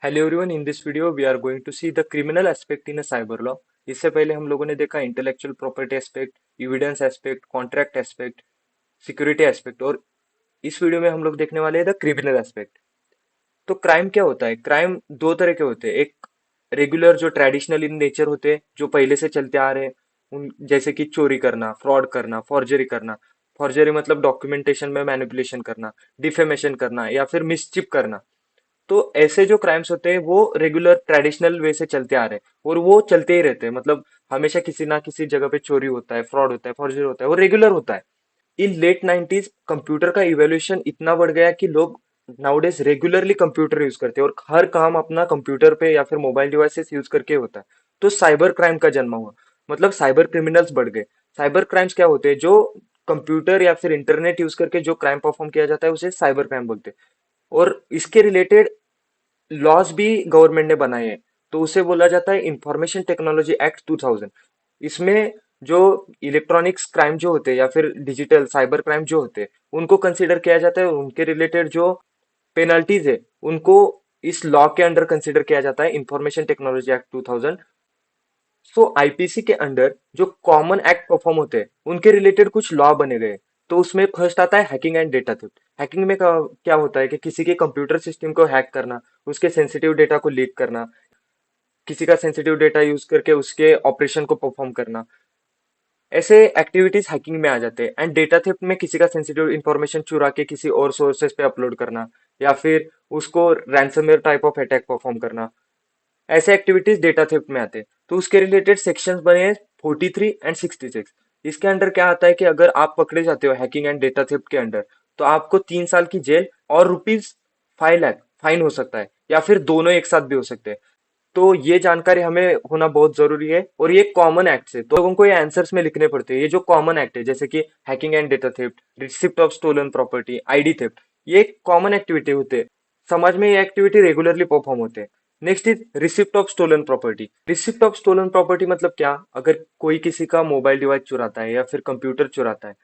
Hello everyone, in this video we are going to see the criminal aspect in a cyber law. इससे पहले हम लोगों ने देखा intellectual property aspect, evidence aspect, contract aspect, security aspect, और इस वीडियो में हम लोग देखने वाले हैं द क्रिमिनल एस्पेक्ट। तो क्राइम क्या होता है? क्राइम दो तरह के होते हैं। एक रेगुलर जो ट्रेडिशनल इन नेचर होते हैं, जो पहले से चलते आ रहे हैं, उन जैसे कि चोरी करना, फ्रॉड करना, फॉर्जरी करना। फॉर्जरी मतलब डॉक्यूमेंटेशन में मैनिपुलेशन करना, डिफेमेशन करना या फिर मिसचिप करना। तो ऐसे जो क्राइम्स होते हैं वो रेगुलर ट्रेडिशनल वे से चलते आ रहे हैं और वो चलते ही रहते हैं। मतलब हमेशा किसी ना किसी जगह पे चोरी होता है, फ्रॉड होता है, फॉर्जरी होता है, वो रेगुलर होता है। इन लेट 90s कंप्यूटर का इवोल्यूशन इतना बढ़ गया कि लोग नाउडेज रेगुलरली कंप्यूटर यूज करते हैं और हर काम अपना कंप्यूटर पे या फिर मोबाइल डिवाइसेस यूज करके होता है। तो साइबर क्राइम का जन्म हुआ, मतलब साइबर क्रिमिनल्स बढ़ गए। साइबर क्राइम्स क्या होते हैं? जो कंप्यूटर या फिर इंटरनेट यूज करके जो क्राइम परफॉर्म किया जाता है उसे साइबर क्राइम बोलते हैं। और इसके रिलेटेड लॉज भी गवर्नमेंट ने बनाए हैं। तो उसे बोला जाता है इंफॉर्मेशन टेक्नोलॉजी एक्ट 2000। इसमें जो इलेक्ट्रॉनिक्स क्राइम जो होते हैं या फिर डिजिटल साइबर क्राइम जो होते हैं उनको कंसीडर किया जाता है, और उनके रिलेटेड जो पेनल्टीज है उनको इस लॉ के अंडर कंसीडर किया जाता है, इंफॉर्मेशन टेक्नोलॉजी एक्ट 2000। सो आईपीसी के अंडर जो कॉमन एक्ट परफॉर्म होते हैं उनके रिलेटेड कुछ लॉ बने गए। तो उसमें फर्स्ट आता है hacking and data theft. Hacking में क्या होता है कि किसी के कंप्यूटर सिस्टम को हैक करना, उसके सेंसिटिव डेटा को लीक करना, किसी का सेंसिटिव डेटा यूज करके उसके ऑपरेशन को परफॉर्म करना। ऐसे एक्टिविटीज हैकिंग में आ जाते हैं। एंड डेटा थेफ्ट में किसी का सेंसिटिव इंफॉर्मेशन चुरा के किसी और सोर्सेस पे अपलोड करना या फिर उसको ransomware type of attack perform करना। ऐसे एक्टिविटीज डेटा थेफ्ट में आते हैं। तो उसके रिलेटेड सेक्शंस बने हैं 43 एंड 66। इसके अंडर क्या आता है कि अगर आप पकड़े जाते हो हैकिंग एंड डेटा थेफ्ट के अंडर, तो आपको 3 साल की जेल और ₹5 लाख फाइन हो सकता है, या फिर दोनों एक साथ भी हो सकते हैं। तो ये जानकारी हमें होना बहुत जरूरी है, और ये कॉमन एक्ट है तो लोगों को ये आंसर्स में लिखने पड़ते हैं। ये जो कॉमन एक्ट है जैसे कि hacking and data theft, receipt of stolen property, ID theft, ये कॉमन एक्टिविटी होते हैं। समाज में ये एक्टिविटी रेगुलरली परफॉर्म होते हैं। Next is receipt of stolen property. Receipt of stolen property मतलब क्या? अगर कोई किसी का मोबाइल डिवाइस चुराता है या फिर कंप्यूटर चुराता है,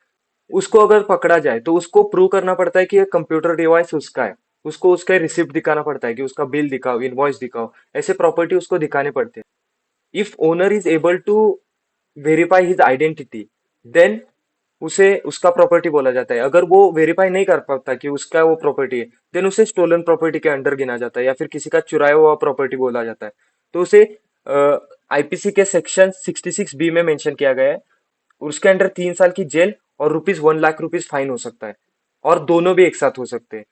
उसको अगर पकड़ा जाए तो उसको प्रूव करना पड़ता है कि ये कंप्यूटर डिवाइस उसका है। उसको उसका रिसिप्ट दिखाना पड़ता है कि उसका बिल दिखाओ, इनवॉइस दिखाओ, ऐसे प्रॉपर्टी उसको दिखाने पड़ते हैं। If owner is able to verify his identity, then उसे उसका प्रॉपर्टी बोला जाता है। अगर वो वेरीफाई नहीं कर पाता कि उसका वो प्रॉपर्टी है, देन उसे स्टोलन प्रॉपर्टी के अंडर गिना जाता है या फिर किसी का चुराया हुआ प्रॉपर्टी बोला जाता है। तो उसे आईपीसी के सेक्शन 66 बी में मेंशन किया गया है। उसके अंडर 3 साल की जेल और ₹1 लाख फाइन हो सकता है, और दोनों भी एक साथ हो सकते हैं।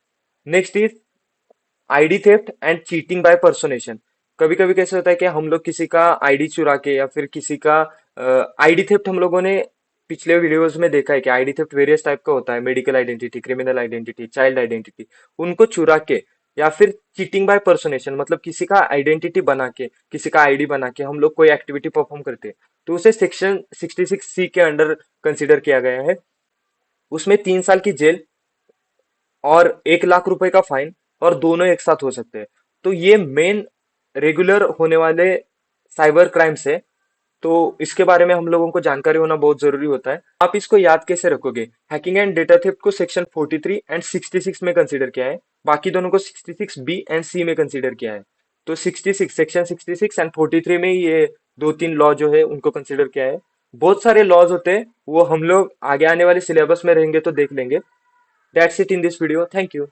Next is ID theft and cheating by personation. कभी कभी कैसे होता है कि हम लोग किसी का आईडी चुरा के या फिर किसी का आईडी थेफ्ट, हम लोगों ने पिछले वीडियोस में देखा है कि आईडी थेफ्ट वेरियस टाइप का होता है, medical identity, criminal identity, child identity. उनको चुरा के या फिर चीटिंग बाय पर्सोनेशन मतलब किसी का आइडेंटिटी बना के, किसी का आईडी बना के हम लोग कोई एक्टिविटी परफॉर्म करते हैं, तो उसे सेक्शन 66 सी के अंडर कंसिडर किया गया है। उसमें 3 साल की जेल और ₹1 लाख का फाइन, और दोनों एक साथ हो सकते हैं। तो ये मेन रेगुलर होने वाले साइबर क्राइम्स है। तो इसके बारे में हम लोगों को जानकारी होना बहुत जरूरी होता है। आप इसको याद कैसे रखोगे? हैकिंग एंड डेटा थेफ्ट को सेक्शन 43 एंड 66 में कंसीडर किया है, बाकी दोनों को 66 बी एंड सी में कंसीडर किया है। तो 66 सेक्शन 66 एंड 43 में ये दो तीन लॉ जो है उनको कंसीडर किया है। बहुत सारे लॉज होते हैं, वो हम लोग आगे आने वाले सिलेबस में रहेंगे तो देख लेंगे। That's it in this video. Thank you.